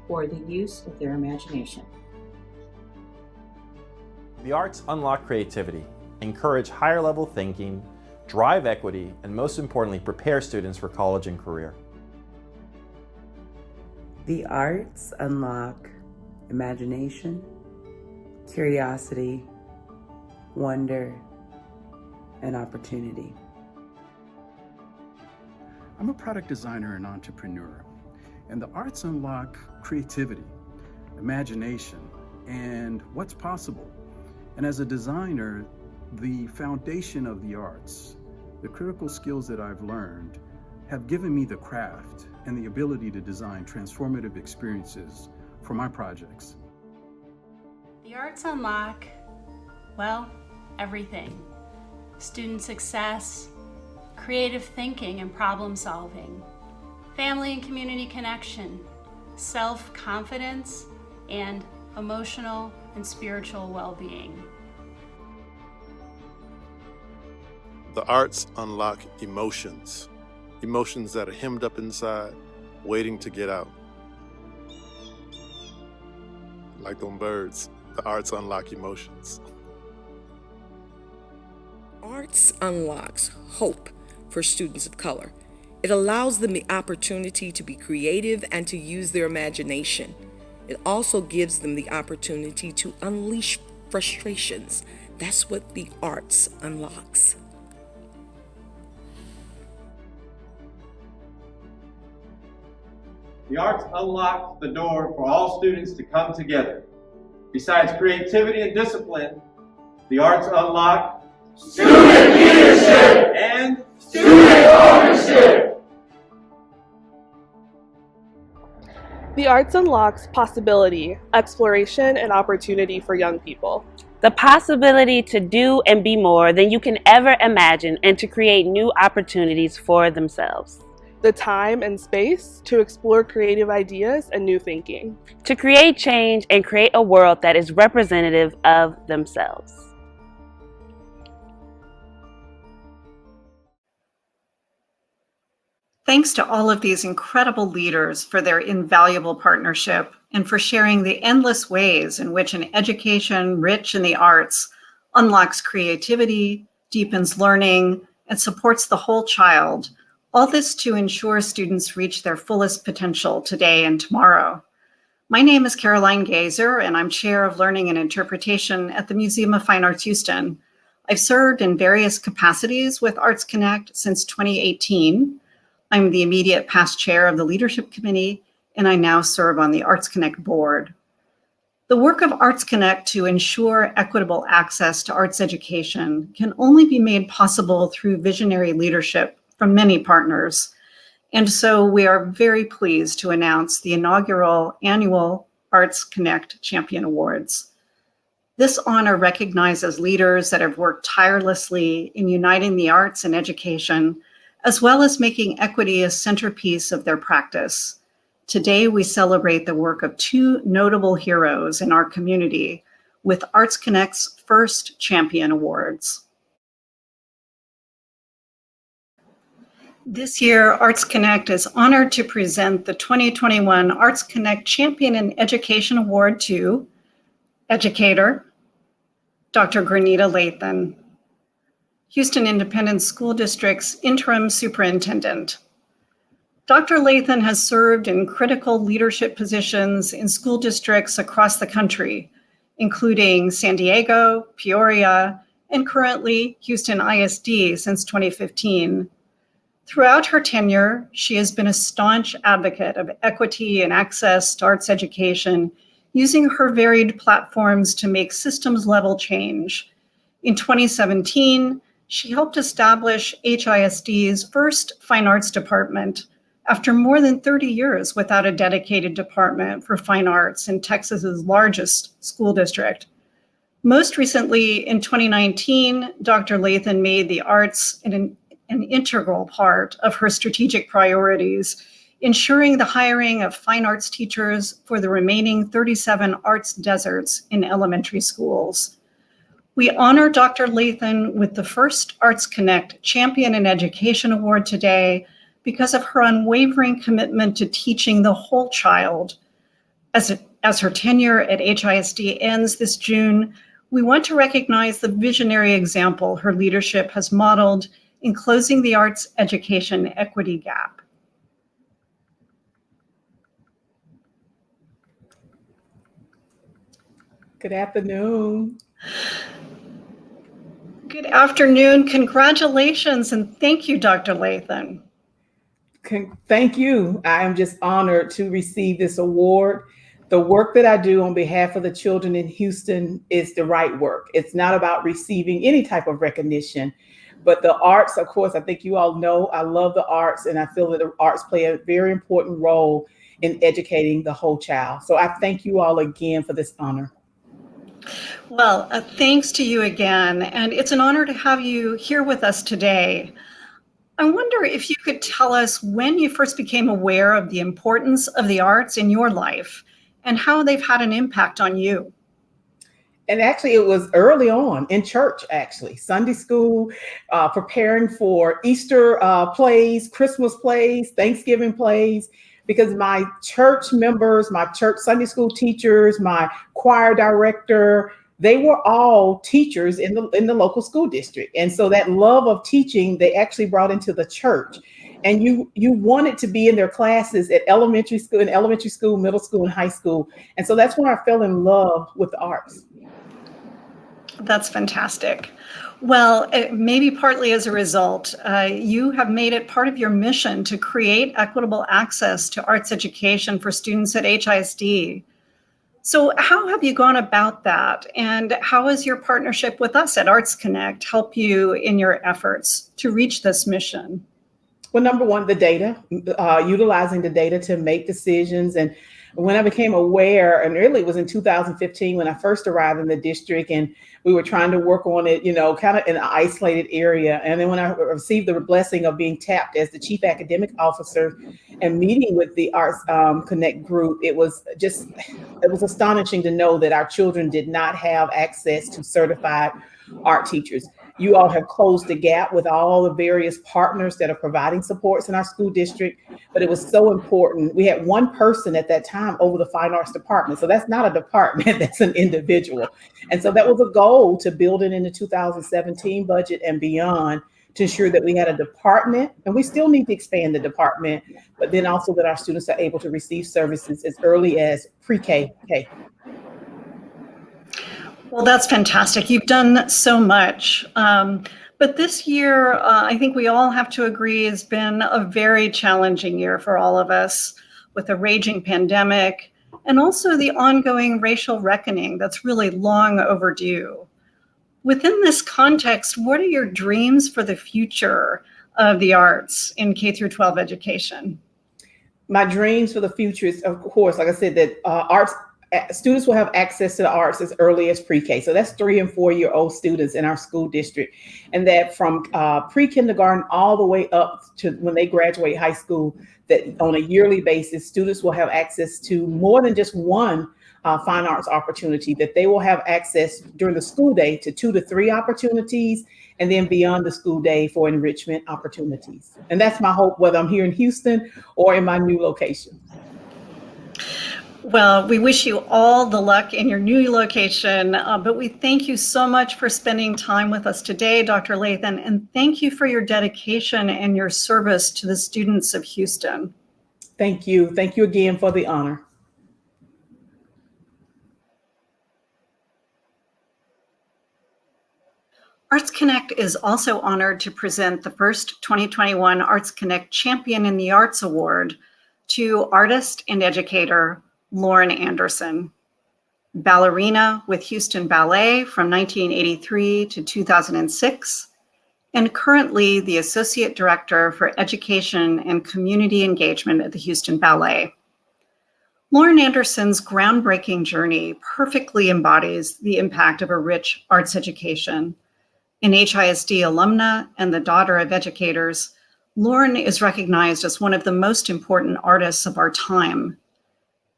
or the use of their imagination. The arts unlock creativity, encourage higher level thinking, drive equity, and most importantly, prepare students for college and career. The arts unlock imagination, curiosity, wonder, and opportunity. I'm a product designer and entrepreneur, and the arts unlock creativity, imagination, and what's possible. And as a designer, the foundation of the arts, the critical skills that I've learned, have given me the craft and the ability to design transformative experiences for my projects. The arts unlock, well, everything. Student success, creative thinking and problem solving, family and community connection, self-confidence, and emotional and spiritual well-being. The arts unlock emotions, emotions that are hemmed up inside, waiting to get out. Like them birds, the arts unlock emotions. Arts unlocks hope for students of color. It allows them the opportunity to be creative and to use their imagination. It also gives them the opportunity to unleash frustrations. That's what the arts unlocks. The arts unlock the door for all students to come together. Besides creativity and discipline, the arts unlock student leadership and student ownership. The arts unlocks possibility, exploration, and opportunity for young people. The possibility to do and be more than you can ever imagine and to create new opportunities for themselves. The time and space to explore creative ideas and new thinking. To create change and create a world that is representative of themselves. Thanks to all of these incredible leaders for their invaluable partnership and for sharing the endless ways in which an education rich in the arts unlocks creativity, deepens learning, and supports the whole child. All this to ensure students reach their fullest potential today and tomorrow. My name is Caroline Gazer, and I'm Chair of Learning and Interpretation at the Museum of Fine Arts Houston. I've served in various capacities with Arts Connect since 2018. I'm the immediate past chair of the Leadership Committee, and I now serve on the Arts Connect board. The work of Arts Connect to ensure equitable access to arts education can only be made possible through visionary leadership from many partners. And so we are very pleased to announce the inaugural annual Arts Connect Champion Awards. This honor recognizes leaders that have worked tirelessly in uniting the arts and education, as well as making equity a centerpiece of their practice. Today, we celebrate the work of two notable heroes in our community with Arts Connect's first Champion Awards. This year, Arts Connect is honored to present the 2021 Arts Connect Champion in Education Award to educator, Dr. Granita Lathan, Houston Independent School District's interim superintendent. Dr. Lathan has served in critical leadership positions in school districts across the country, including San Diego, Peoria, and currently Houston ISD since 2015. Throughout her tenure, she has been a staunch advocate of equity and access to arts education, using her varied platforms to make systems-level change. In 2017, she helped establish HISD's first fine arts department after more than 30 years without a dedicated department for fine arts in Texas's largest school district. Most recently, in 2019, Dr. Lathan made the arts an integral part of her strategic priorities, ensuring the hiring of fine arts teachers for the remaining 37 arts deserts in elementary schools. We honor Dr. Lathan with the first Arts Connect Champion in Education Award today because of her unwavering commitment to teaching the whole child. As her tenure at HISD ends this June, we want to recognize the visionary example her leadership has modeled in closing the arts education equity gap. Good afternoon. Good afternoon. Congratulations and thank you, Dr. Lathan. Thank you. I am just honored to receive this award. The work that I do on behalf of the children in Houston is the right work. It's not about receiving any type of recognition, but the arts, of course, I think you all know, I love the arts, and I feel that the arts play a very important role in educating the whole child. So I thank you all again for this honor. Well, thanks to you again, and it's an honor to have you here with us today. I wonder if you could tell us when you first became aware of the importance of the arts in your life and how they've had an impact on you. And actually, it was early on in church, actually, Sunday school, preparing for Easter plays, Christmas plays, Thanksgiving plays, because my church members, my church Sunday school teachers, my choir director, they were all teachers in the local school district. And so that love of teaching, they actually brought into the church. And you wanted to be in their classes at elementary school, middle school, and high school. And so that's when I fell in love with the arts. That's fantastic. Well, maybe partly as a result, you have made it part of your mission to create equitable access to arts education for students at HISD. So how have you gone about that? And how has your partnership with us at Arts Connect help you in your efforts to reach this mission? Well, number one, the data, utilizing the data to make decisions. And when I became aware, and really it was in 2015 when I first arrived in the district, and we were trying to work on it, kind of in an isolated area. And then when I received the blessing of being tapped as the chief academic officer and meeting with the Arts Connect group, it was astonishing to know that our children did not have access to certified art teachers. You all have closed the gap with all the various partners that are providing supports in our school district, but it was so important. We had one person at that time over the fine arts department. So that's not a department, that's an individual. And so that was a goal to build it in the 2017 budget and beyond to ensure that we had a department, and we still need to expand the department, but then also that our students are able to receive services as early as pre-K. Well, that's fantastic. You've done so much. But this year, I think we all have to agree, has been a very challenging year for all of us, with a raging pandemic and also the ongoing racial reckoning that's really long overdue. Within this context, what are your dreams for the future of the arts in K through 12 education? My dreams for the future is, of course, like I said, that students will have access to the arts as early as pre-K. So that's 3 and 4 year old students in our school district. And that from pre-kindergarten all the way up to when they graduate high school, that on a yearly basis, students will have access to more than just one fine arts opportunity, that they will have access during the school day to 2 to 3 opportunities, and then beyond the school day for enrichment opportunities. And that's my hope, whether I'm here in Houston or in my new location. Well, we wish you all the luck in your new location, but we thank you so much for spending time with us today, Dr. Lathan, and thank you for your dedication and your service to the students of Houston. Thank you. Thank you again for the honor. Arts Connect is also honored to present the first 2021 Arts Connect Champion in the Arts Award to artist and educator Lauren Anderson, ballerina with Houston Ballet from 1983 to 2006, and currently the Associate Director for Education and Community Engagement at the Houston Ballet. Lauren Anderson's groundbreaking journey perfectly embodies the impact of a rich arts education. An HISD alumna and the daughter of educators, Lauren is recognized as one of the most important artists of our time.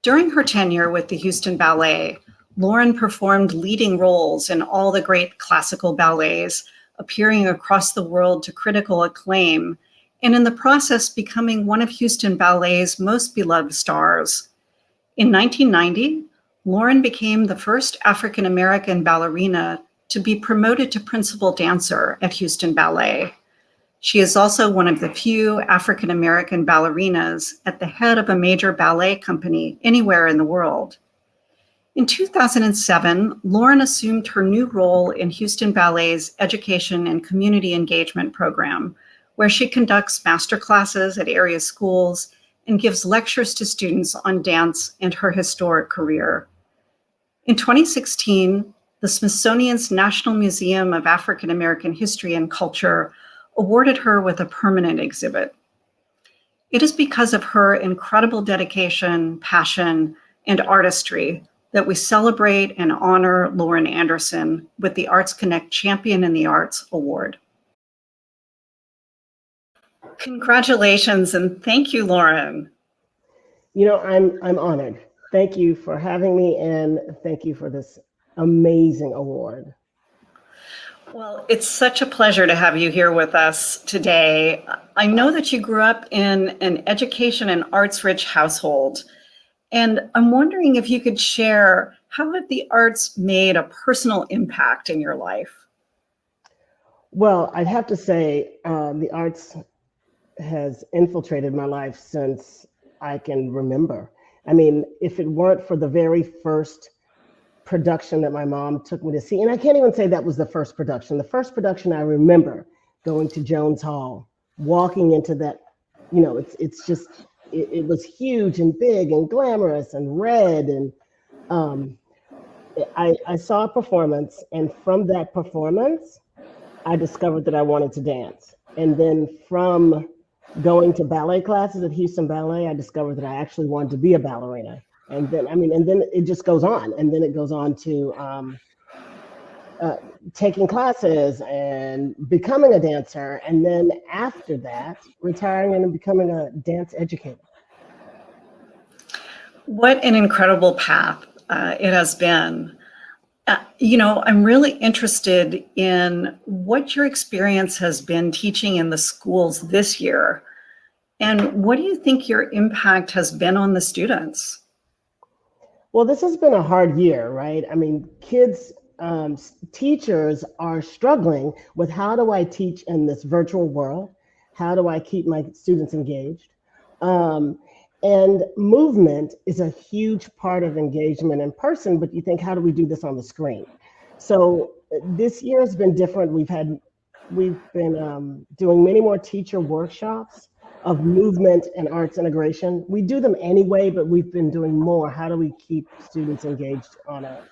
During her tenure with the Houston Ballet, Lauren performed leading roles in all the great classical ballets, appearing across the world to critical acclaim, and in the process becoming one of Houston Ballet's most beloved stars. In 1990, Lauren became the first African-American ballerina to be promoted to principal dancer at Houston Ballet. She is also one of the few African-American ballerinas at the head of a major ballet company anywhere in the world. In 2007, Lauren assumed her new role in Houston Ballet's Education and Community Engagement program, where she conducts masterclasses at area schools and gives lectures to students on dance and her historic career. In 2016, the Smithsonian's National Museum of African American History and Culture awarded her with a permanent exhibit. It is because of her incredible dedication, passion, and artistry that we celebrate and honor Lauren Anderson with the Arts Connect Champion in the Arts Award. Congratulations and thank you, Lauren. You know, I'm honored. Thank you for having me and thank you for this amazing award. Well, it's such a pleasure to have you here with us today. I know that you grew up in an education and arts-rich household, and I'm wondering if you could share, how have the arts made a personal impact in your life? Well, I'd have to say the arts has infiltrated my life since I can remember. I mean, if it weren't for the very first production that my mom took me to see, and I can't even say that was the first production. The first production I remember going to Jones Hall, walking into that, you know, it's just, it was huge and big and glamorous and red. And I saw a performance, and from that performance, I discovered that I wanted to dance. And then from going to ballet classes at Houston Ballet, I discovered that I actually wanted to be a ballerina. And then, and then it just goes on. And then it goes on to taking classes and becoming a dancer. And then after that, retiring and becoming a dance educator. What an incredible path it has been. You know, I'm really interested in what your experience has been teaching in the schools this year. And what do you think your impact has been on the students? Well, this has been a hard year, right? I mean, kids, teachers are struggling with, how do I teach in this virtual world? How do I keep my students engaged? And movement is a huge part of engagement in person, but you think, how do we do this on the screen? So this year has been different. We've been doing many more teacher workshops of movement and arts integration. We do them anyway, but we've been doing more. How do we keep students engaged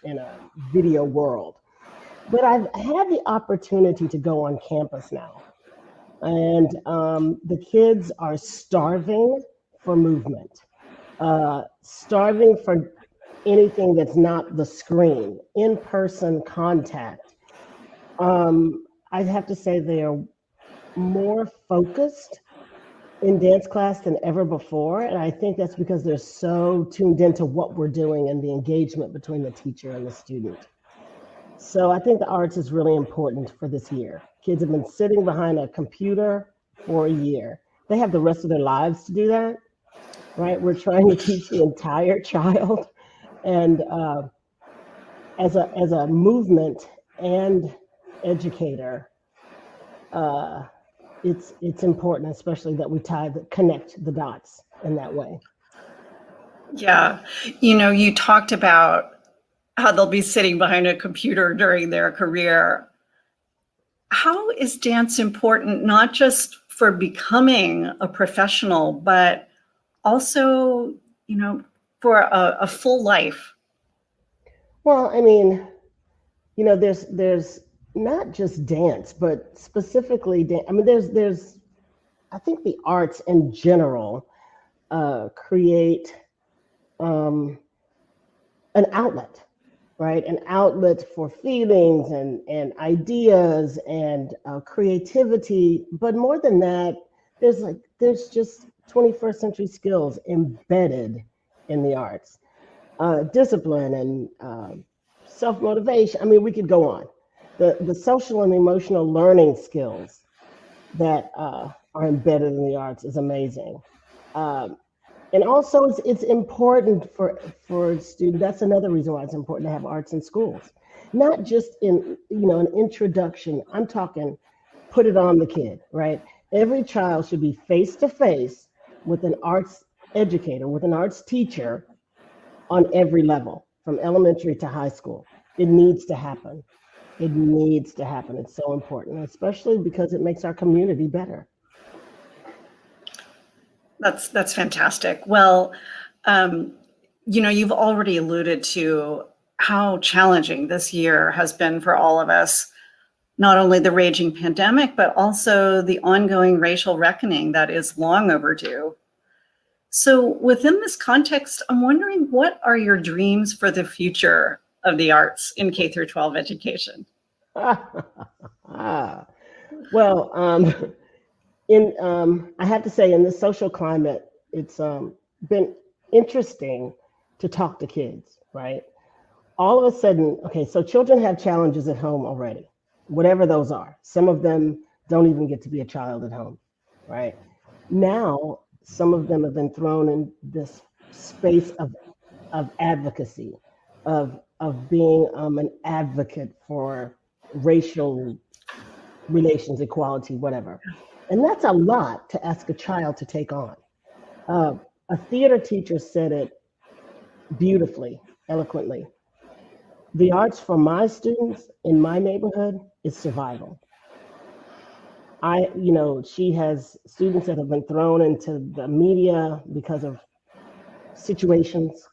in a video world? But I've had the opportunity to go on campus now. And the kids are starving for movement, starving for anything that's not the screen, in-person contact. I'd have to say they are more focused in dance class than ever before. And I think that's because they're so tuned into what we're doing and the engagement between the teacher and the student. So I think the arts is really important for this year. Kids have been sitting behind a computer for a year. They have the rest of their lives to do that, right? We're trying to teach the entire child. And as a movement and educator, it's important, especially that we connect the dots in that way. Yeah, you know, you talked about how they'll be sitting behind a computer during their career. How is dance important, not just for becoming a professional, but also, you know, for a full life? Well, I mean, you know, there's not just dance, but specifically, I mean, there's, I think the arts in general create an outlet, right? An outlet for feelings and ideas and creativity. But more than that, there's just 21st century skills embedded in the arts. Discipline and self-motivation. I mean, we could go on. The social and emotional learning skills that are embedded in the arts is amazing. Um, and also it's important for students. That's another reason why it's important to have arts in schools, not just in, an introduction. I'm talking put it on the kid, right? Every child should be face to face with an arts educator, with an arts teacher on every level, from elementary to high school. It needs to happen. It needs to happen. It's so important, especially because it makes our community better. That's fantastic. Well, you've already alluded to how challenging this year has been for all of us, not only the raging pandemic, but also the ongoing racial reckoning that is long overdue. So within this context, I'm wondering, what are your dreams for the future of the arts in K through 12 education? Well, I have to say, in this social climate, it's been interesting to talk to kids, right? All of a sudden, okay, so children have challenges at home already, whatever those are. Some of them don't even get to be a child at home, right? Now, some of them have been thrown in this space of advocacy, of being an advocate for racial relations, equality, whatever. And that's a lot to ask a child to take on. A theater teacher said it beautifully, eloquently. The arts for my students in my neighborhood is survival. She has students that have been thrown into the media because of situations.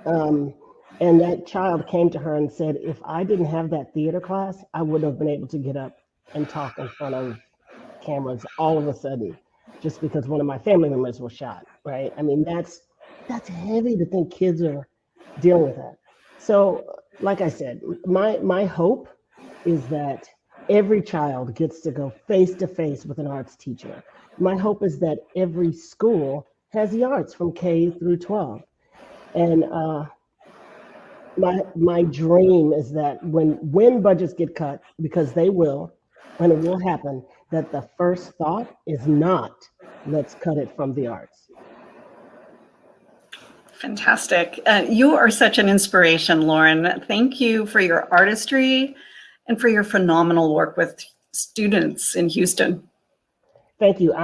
And that child came to her and said, if I didn't have that theater class, I wouldn't have been able to get up and talk in front of cameras all of a sudden, just because one of my family members was shot, right? I mean, that's heavy to think kids are dealing with that. So, like I said, my hope is that every child gets to go face to face with an arts teacher. My hope is that every school has the arts from K through 12. And my dream is that when budgets get cut, because they will, and it will happen, that the first thought is not, let's cut it from the arts. Fantastic. You are such an inspiration, Lauren. Thank you for your artistry and for your phenomenal work with students in Houston. Thank you.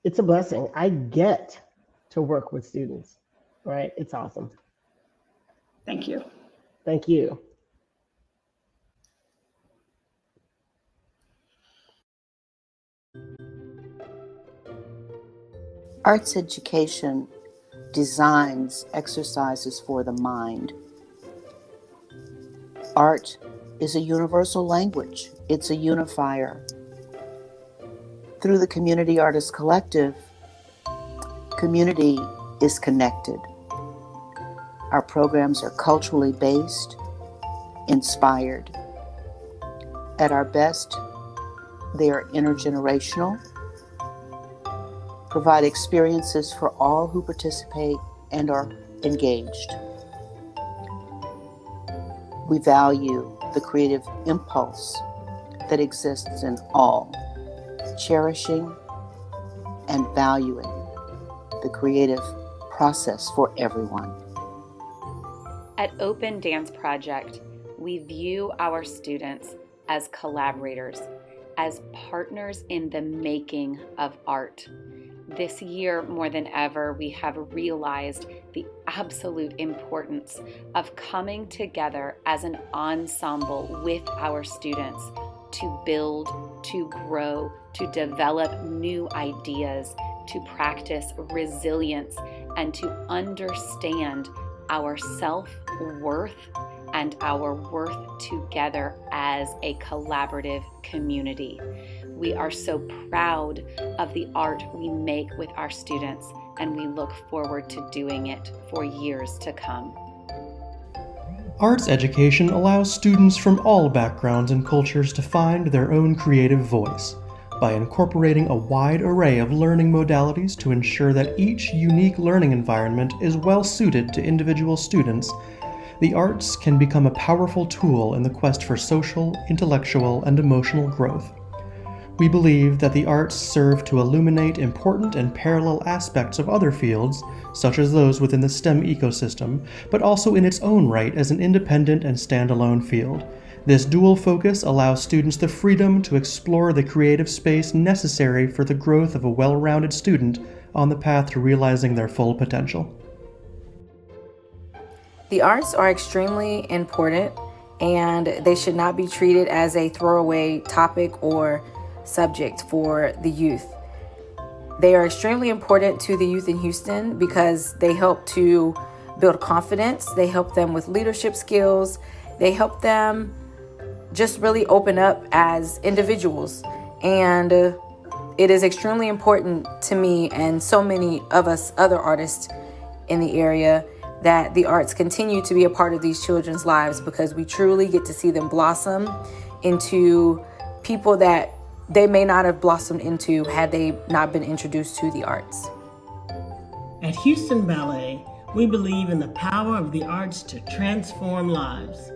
It's a blessing. I get to work with students, right? It's awesome. Thank you. Thank you. Arts education designs exercises for the mind. Art is a universal language. It's a unifier. Through the Community Artists Collective, community is connected. Our programs are culturally based, inspired. At our best, they are intergenerational, provide experiences for all who participate and are engaged. We value the creative impulse that exists in all, cherishing and valuing the creative process for everyone. At Open Dance Project, we view our students as collaborators, as partners in the making of art. This year, more than ever, we have realized the absolute importance of coming together as an ensemble with our students to build, to grow, to develop new ideas, to practice resilience, and to understand our self-worth and our worth together as a collaborative community. We are so proud of the art we make with our students, and we look forward to doing it for years to come. Arts education allows students from all backgrounds and cultures to find their own creative voice by incorporating a wide array of learning modalities to ensure that each unique learning environment is well suited to individual students. the arts can become a powerful tool in the quest for social, intellectual, and emotional growth. We believe that the arts serve to illuminate important and parallel aspects of other fields, such as those within the STEM ecosystem, but also in its own right as an independent and standalone field. This dual focus allows students the freedom to explore the creative space necessary for the growth of a well-rounded student on the path to realizing their full potential. The arts are extremely important, and they should not be treated as a throwaway topic or subject for the youth. They are extremely important to the youth in Houston because they help to build confidence, they help them with leadership skills, they help them just really open up as individuals. And it is extremely important to me and so many of us other artists in the area that the arts continue to be a part of these children's lives, because we truly get to see them blossom into people that they may not have blossomed into had they not been introduced to the arts. At Houston Ballet, we believe in the power of the arts to transform lives.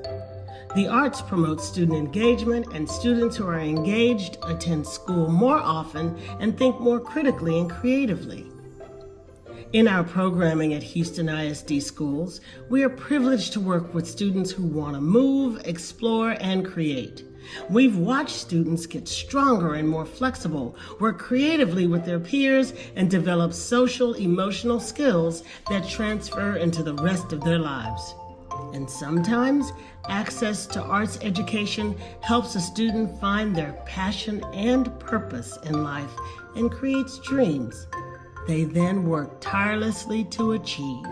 The arts promote student engagement, and students who are engaged attend school more often and think more critically and creatively. In our programming at Houston ISD schools, we are privileged to work with students who want to move, explore, and create. We've watched students get stronger and more flexible, work creatively with their peers, and develop social, emotional skills that transfer into the rest of their lives. And sometimes, access to arts education helps a student find their passion and purpose in life and creates dreams they then work tirelessly to achieve.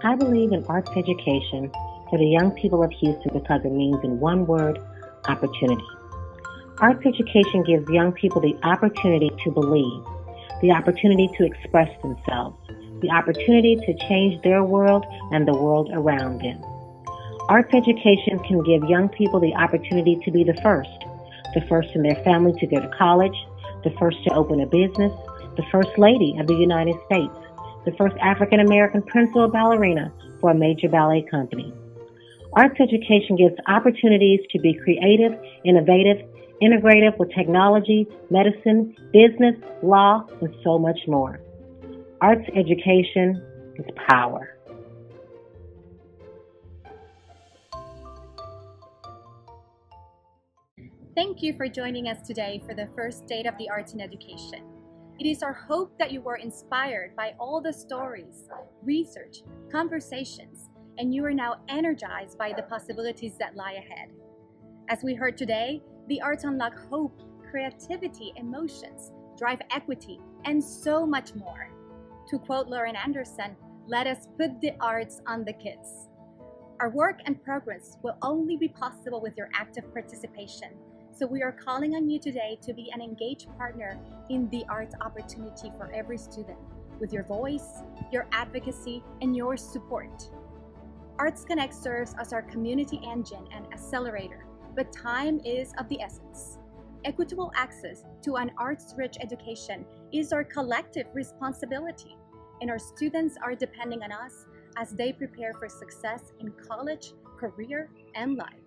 I believe in arts education for the young people of Houston because it means, in one word, opportunity. Arts education gives young people the opportunity to believe, the opportunity to express themselves, the opportunity to change their world and the world around them. Arts education can give young people the opportunity to be the first in their family to go to college, the first to open a business, the First Lady of the United States, the first African American principal ballerina for a major ballet company. Arts education gives opportunities to be creative, innovative, integrative with technology, medicine, business, law, and so much more. Arts education is power. Thank you for joining us today for the first State of the Arts in Education. It is our hope that you were inspired by all the stories, research, conversations, and you are now energized by the possibilities that lie ahead. As we heard today, the arts unlock hope, creativity, emotions, drive equity, and so much more. To quote Lauren Anderson, "Let us put the arts on the kids." Our work and progress will only be possible with your active participation. So we are calling on you today to be an engaged partner in the arts opportunity for every student, with your voice, your advocacy, and your support. Arts Connect serves as our community engine and accelerator, but time is of the essence. Equitable access to an arts-rich education is our collective responsibility, and our students are depending on us as they prepare for success in college, career, and life.